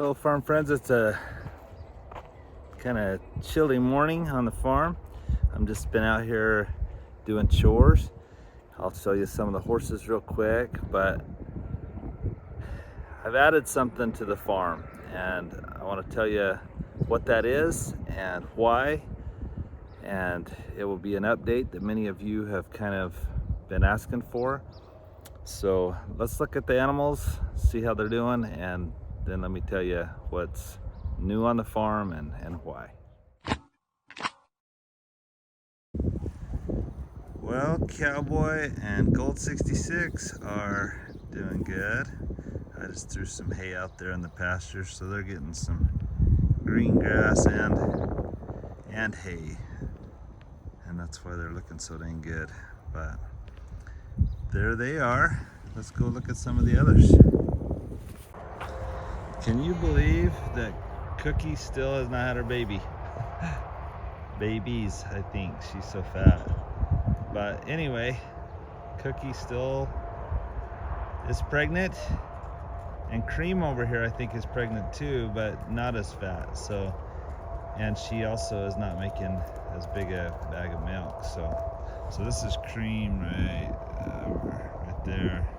Hello farm friends, it's a kind of chilly morning on the farm. I'm just been out here doing chores. I'll show you some of the horses real quick, but I've added something to the farm and I want to tell you what that is and why, and it will be an update that many of you have kind of been asking for. So let's look at the animals, see how they're doing, and then let me tell you what's new on the farm and why. Well, Cowboy and Gold 66 are doing good. I just threw some hay out there in the pasture, so they're getting some green grass and hay, and that's why they're looking so dang good. But there they are. Let's go look at some of the others. Can you believe that Cookie still has not had her baby? Babies, I think. She's so fat. But anyway, Cookie still is pregnant. And Cream over here, I think, is pregnant too, but not as fat. So, and she also is not making as big a bag of milk. So this is Cream right there,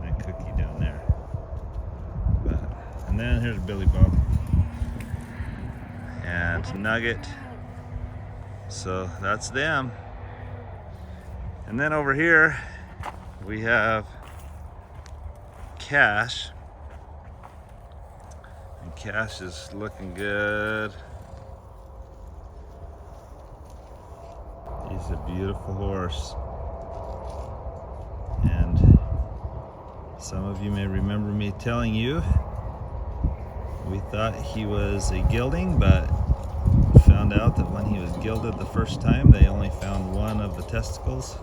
and Cookie down there. And then here's Billy Bob and Nugget. So that's them. And then over here we have Cash. And Cash is looking good. He's a beautiful horse. And some of you may remember me telling you we thought he was a gelding, but found out that when he was gelded the first time, they only found one of the testicles,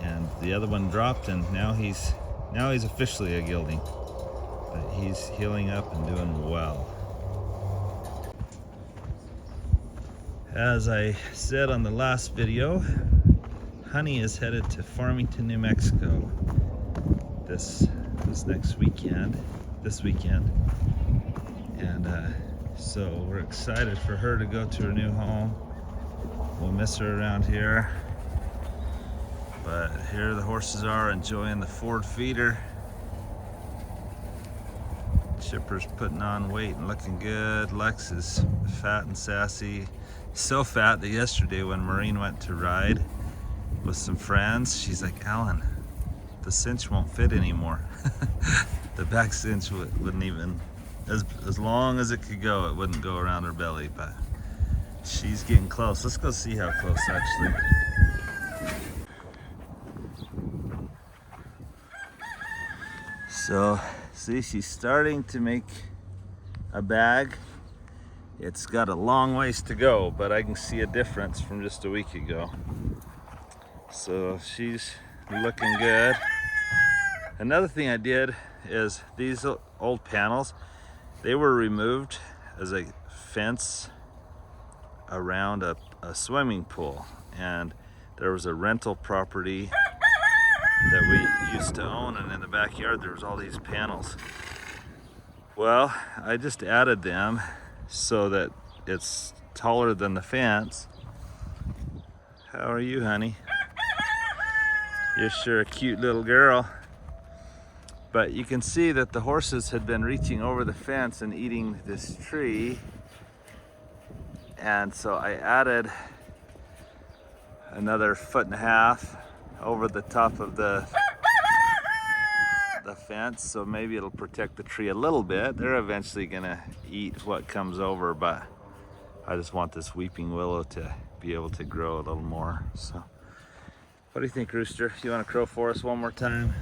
and the other one dropped, and now he's officially a gelding. But he's healing up and doing well. As I said on the last video, Honey is headed to Farmington, New Mexico this weekend. And so we're excited for her to go to her new home. We'll miss her around here. But here the horses are enjoying the Ford feeder. Chipper's putting on weight and looking good. Lex is fat and sassy. So fat that yesterday when Maureen went to ride with some friends, she's like, "Alan, the cinch won't fit anymore." The back cinch wouldn't even, as long as it could go, it wouldn't go around her belly, but she's getting close. Let's go see how close actually. So, see, she's starting to make a bag. It's got a long ways to go, but I can see a difference from just a week ago. So she's looking good. Another thing I did is these old panels, they were removed as a fence around a swimming pool, and there was a rental property that we used to own, and in the backyard there was all these panels. Well, I just added them so that it's taller than the fence. How are you, honey? You're sure a cute little girl. But you can see that the horses had been reaching over the fence and eating this tree. And so I added another 1.5 feet over the top of the fence, so maybe it'll protect the tree a little bit. They're eventually gonna eat what comes over, but I just want this weeping willow to be able to grow a little more. So what do you think, Rooster? You want to crow for us one more time?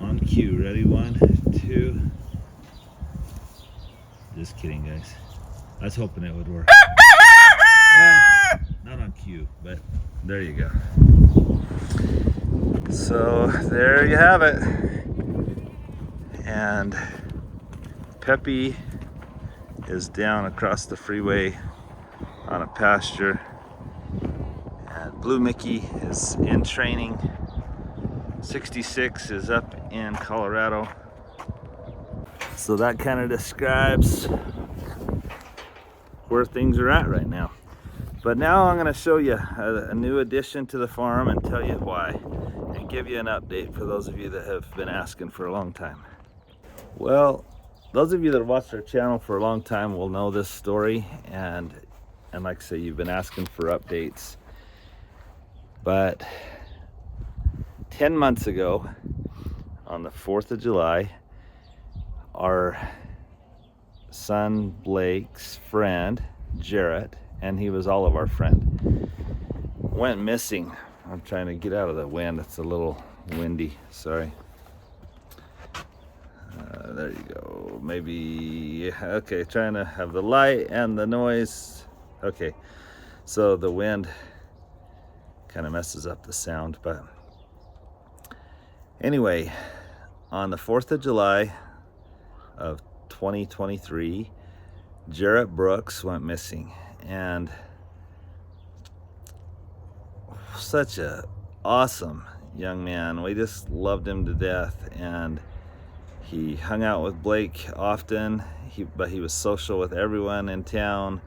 On cue. Ready? 1, 2. Just kidding, guys. I was hoping it would work. Well, not on cue, but there you go. So there you have it. And Peppy is down across the freeway on a pasture. And Blue Mickey is in training. 66 is up in Colorado. So that kind of describes where things are at right now. But now I'm going to show you a new addition to the farm and tell you why, and give you an update for those of you that have been asking for a long time. Well, those of you that have watched our channel for a long time will know this story, and like I say, you've been asking for updates. But 10 months ago, on the 4th of July, our son Blake's friend, Jarrett, and he was all of our friend, went missing. I'm trying to get out of the wind. It's a little windy, sorry. There you go. Maybe, okay, trying to have the light and the noise. Okay, so the wind kind of messes up the sound, but anyway, on the 4th of July of 2023, Jarrett Brooks went missing, and such a awesome young man. We just loved him to death, and he hung out with Blake often, but he was social with everyone in town,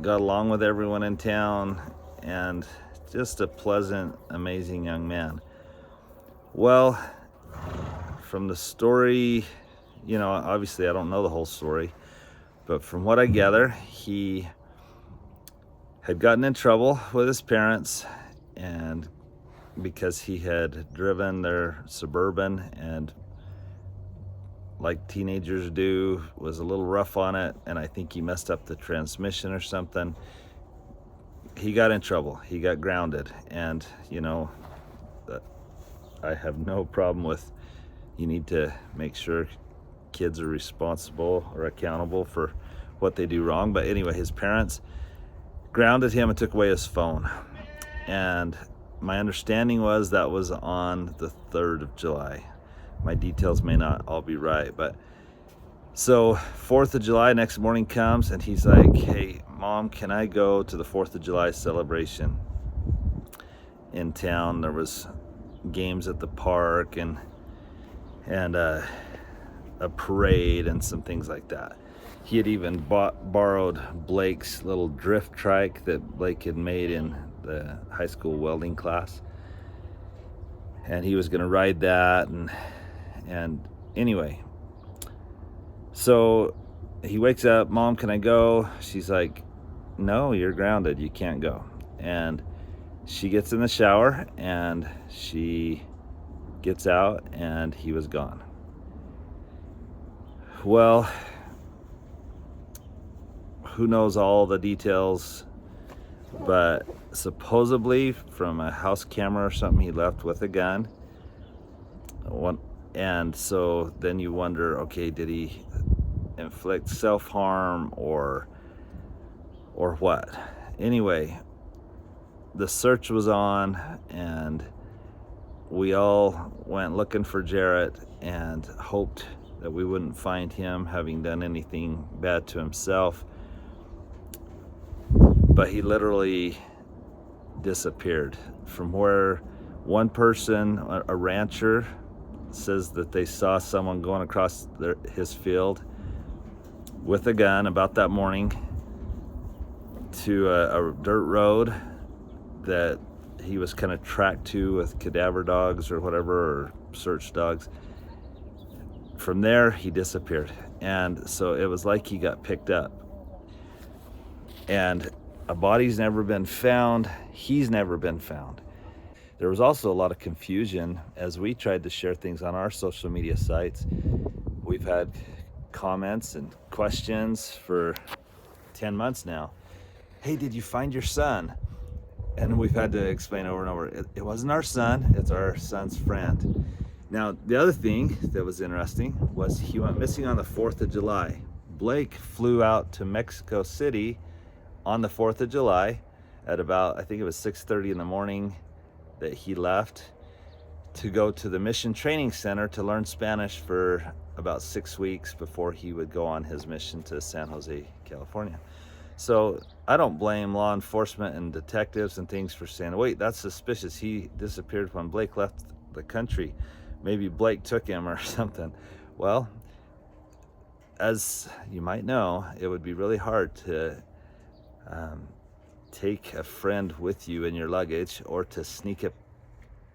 got along with everyone in town, and just a pleasant, amazing young man. Well, from the story, you know, obviously I don't know the whole story, but from what I gather, he had gotten in trouble with his parents, and because he had driven their Suburban, and like teenagers do, was a little rough on it, and I think he messed up the transmission or something. He got in trouble. He got grounded, and you know, I have no problem with, you need to make sure kids are responsible or accountable for what they do wrong. But anyway, his parents grounded him and took away his phone, and my understanding was that was on the 3rd of July. My details may not all be right, but so 4th of July, next morning comes, and he's like, hey Mom, can I go to the 4th of July celebration in town? There was games at the park and a parade and some things like that. He had even borrowed Blake's little drift trike that Blake had made in the high school welding class, and he was going to ride that, and anyway, so he wakes up, Mom, can I go? She's like, no, you're grounded, you can't go. And she gets in the shower and she gets out, and he was gone. Well, who knows all the details, but supposedly from a house camera or something he left with a gun. And so then you wonder, okay, did he inflict self-harm or what? Anyway, the search was on, and we all went looking for Jarrett and hoped that we wouldn't find him having done anything bad to himself. But he literally disappeared. From where one person, a rancher, says that they saw someone going across his field with a gun about that morning to a dirt road that he was kind of tracked to with cadaver dogs or whatever, or search dogs. From there, he disappeared, and so it was like he got picked up, and a body's never been found. He's never been found. There was also a lot of confusion as we tried to share things on our social media sites. We've had comments and questions for 10 months now. Hey, did you find your son? And we've had to explain over and over, it wasn't our son, it's our son's friend. Now, the other thing that was interesting was he went missing on the 4th of July. Blake flew out to Mexico City on the 4th of July at about, I think it was 6:30 in the morning that he left to go to the Mission Training Center to learn Spanish for about 6 weeks before he would go on his mission to San Jose, California. So I don't blame law enforcement and detectives and things for saying, wait, that's suspicious. He disappeared when Blake left the country. Maybe Blake took him or something. Well, as you might know, it would be really hard to take a friend with you in your luggage, or to sneak a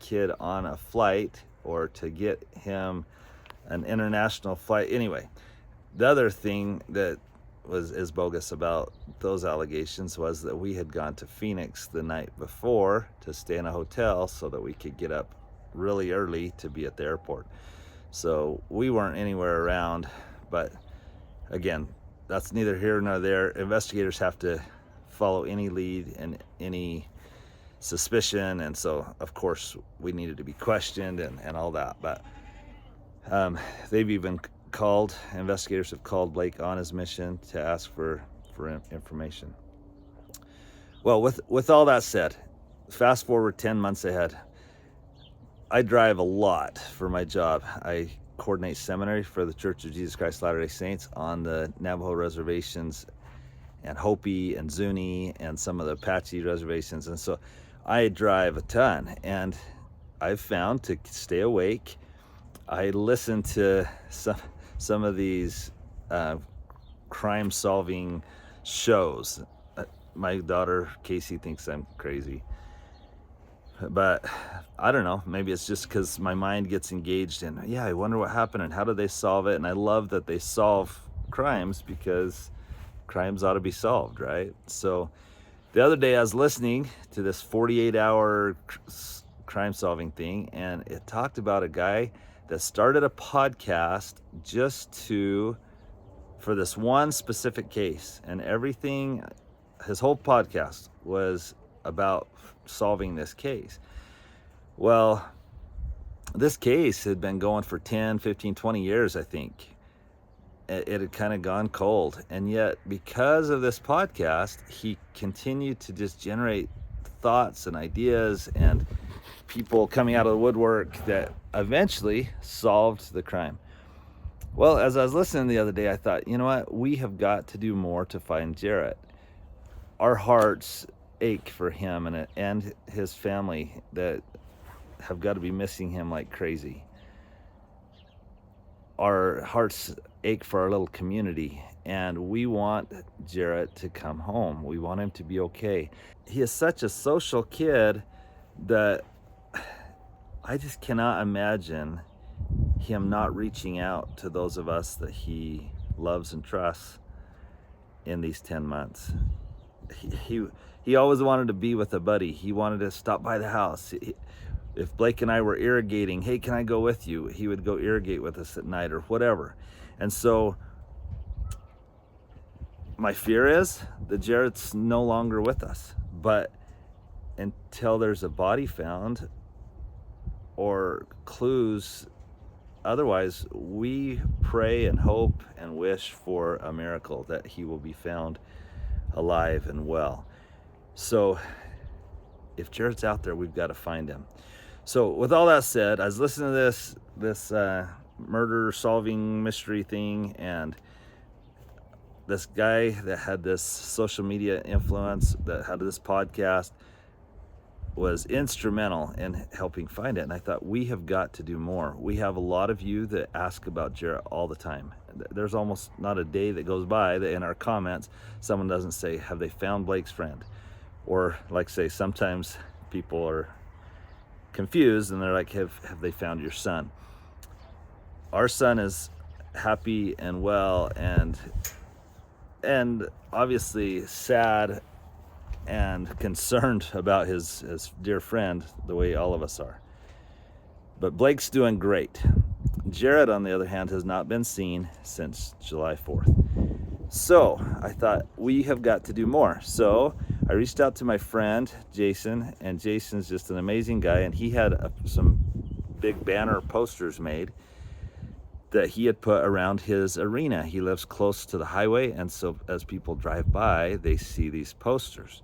kid on a flight, or to get him an international flight. Anyway, the other thing that is bogus about those allegations was that we had gone to Phoenix the night before to stay in a hotel so that we could get up really early to be at the airport. So we weren't anywhere around, but again, that's neither here nor there. Investigators have to follow any lead and any suspicion, and so of course we needed to be questioned and all that. But they've even investigators have called Blake on his mission to ask for information. Well, with all that said, fast forward 10 months ahead. I drive a lot for my job. I coordinate seminary for the Church of Jesus Christ Latter-day Saints on the Navajo reservations, and Hopi and Zuni, and some of the Apache reservations. And so I drive a ton, and I've found to stay awake, I listen to some of these crime solving shows. My daughter Casey thinks I'm crazy, but I don't know, maybe it's just because my mind gets engaged in, I wonder what happened and how did they solve it. And I love that they solve crimes, because crimes ought to be solved, right? So the other day I was listening to this 48-hour crime solving thing, and it talked about a guy that started a podcast just for this one specific case, and everything, his whole podcast was about solving this case. Well, this case had been going for 10, 15, 20 years, I think. It had kind of gone cold, and yet because of this podcast, he continued to just generate thoughts and ideas and people coming out of the woodwork that eventually solved the crime. Well, as I was listening the other day, I thought, you know what, we have got to do more to find Jarrett. Our hearts ache for him and his family that have got to be missing him like crazy. Our hearts ache for our little community, and we want Jarrett to come home. We want him to be okay. He is such a social kid that I just cannot imagine him not reaching out to those of us that he loves and trusts in these 10 months. He always wanted to be with a buddy. He wanted to stop by the house. If Blake and I were irrigating, hey, can I go with you? He would go irrigate with us at night or whatever. And so my fear is that Jarrett's no longer with us. But until there's a body found or clues otherwise, we pray and hope and wish for a miracle that he will be found alive and well. So if Jarrett's out there, we've got to find him. So with all that said, I was listening to this murder solving mystery thing, and this guy that had this social media influence, that had this podcast, was instrumental in helping find it. And I thought, we have got to do more. We have a lot of you that ask about Jarrett all the time. There's almost not a day that goes by that in our comments someone doesn't say, have they found Blake's friend? Or like say, sometimes people are confused and they're like, have they found your son? Our son is happy and well, and obviously sad and concerned about his dear friend, the way all of us are. But Blake's doing great. Jarrett, on the other hand, has not been seen since July 4th. So I thought, we have got to do more. So I reached out to my friend Jason, and Jason's just an amazing guy, and he had some big banner posters made that he had put around his arena. He lives close to the highway, and so as people drive by, they see these posters.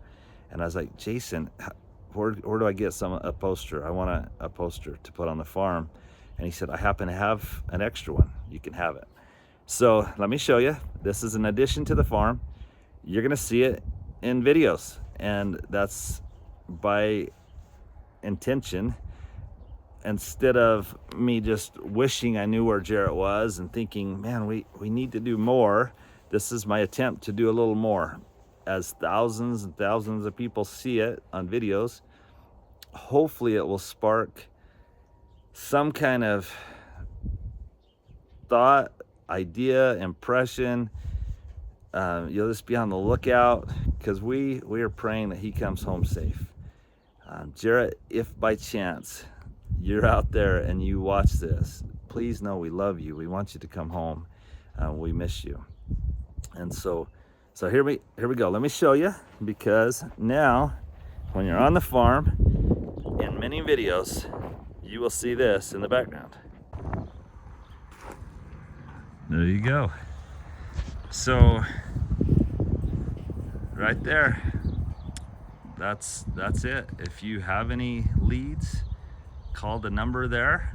And I was like, Jason, where do I get a poster? I want a poster to put on the farm. And he said, I happen to have an extra one. You can have it. So let me show you. This is an addition to the farm. You're gonna see it in videos, and that's by intention. instead of me just wishing I knew where Jarrett was and thinking, man, we need to do more, this is my attempt to do a little more. As thousands and thousands of people see it on videos, hopefully it will spark some kind of thought, idea, impression. You'll just be on the lookout, because we are praying that he comes home safe. Jarrett, if by chance you're out there and you watch this, please know we love you. We want you to come home. We miss you. And so here we go. Let me show you, because now when you're on the farm, in many videos, you will see this in the background. There you go. So right there, that's it. If you have any leads, call the number there.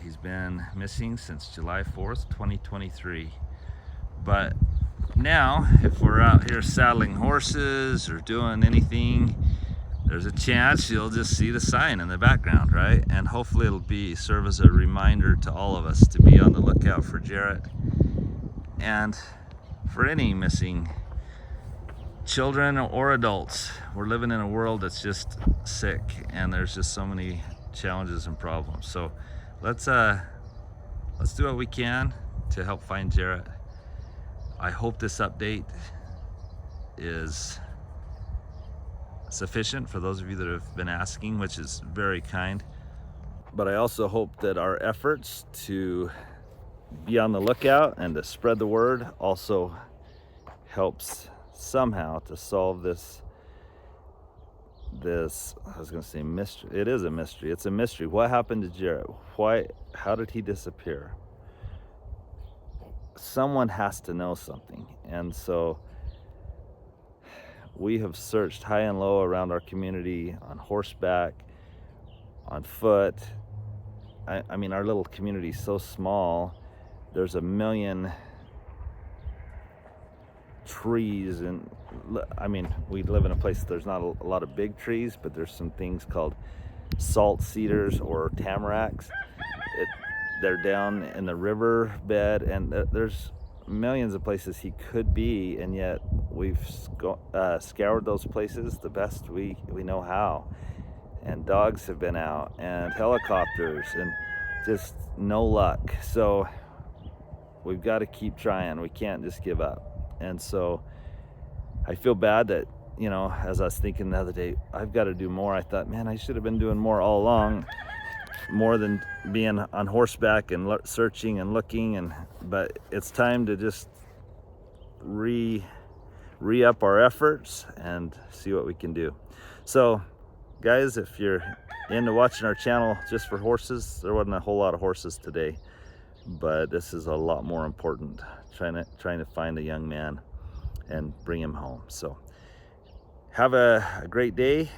He's been missing since July 4th, 2023. But now, if we're out here saddling horses or doing anything, there's a chance you'll just see the sign in the background, right? And hopefully it'll serve as a reminder to all of us to be on the lookout for Jarrett and for any missing children or adults. We're living in a world that's just sick, and there's just so many challenges and problems. So let's do what we can to help find Jarrett. I hope this update is sufficient for those of you that have been asking, which is very kind. But I also hope that our efforts to be on the lookout and to spread the word also helps somehow to solve this I was gonna say mystery. It is a mystery. It's a mystery. What happened to Jarrett? How did he disappear? Someone has to know something. And so we have searched high and low around our community, on horseback, on foot. I mean, our little community is so small. There's a million trees, and I mean, we live in a place that there's not a lot of big trees, but there's some things called salt cedars or tamaracks. They're down in the river bed, and there's millions of places he could be, and yet we've scoured those places the best we know how, and dogs have been out and helicopters, and just no luck. So we've got to keep trying. We can't just give up. And so I feel bad that, you know, as I was thinking the other day, I've got to do more. I thought, man, I should have been doing more all along, more than being on horseback and searching and looking. But it's time to just re-up our efforts and see what we can do. So guys, if you're into watching our channel just for horses, there wasn't a whole lot of horses today, but this is a lot more important, trying to find a young man and bring him home. So have a great day.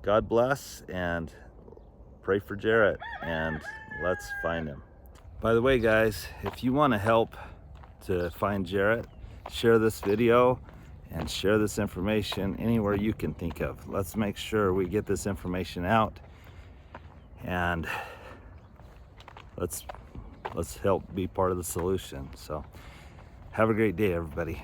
God bless, and pray for Jarrett, and let's find him. By the way, guys, if you want to help to find Jarrett, share this video and share this information anywhere you can think of. Let's make sure we get this information out, and let's help be part of the solution. So have a great day, everybody.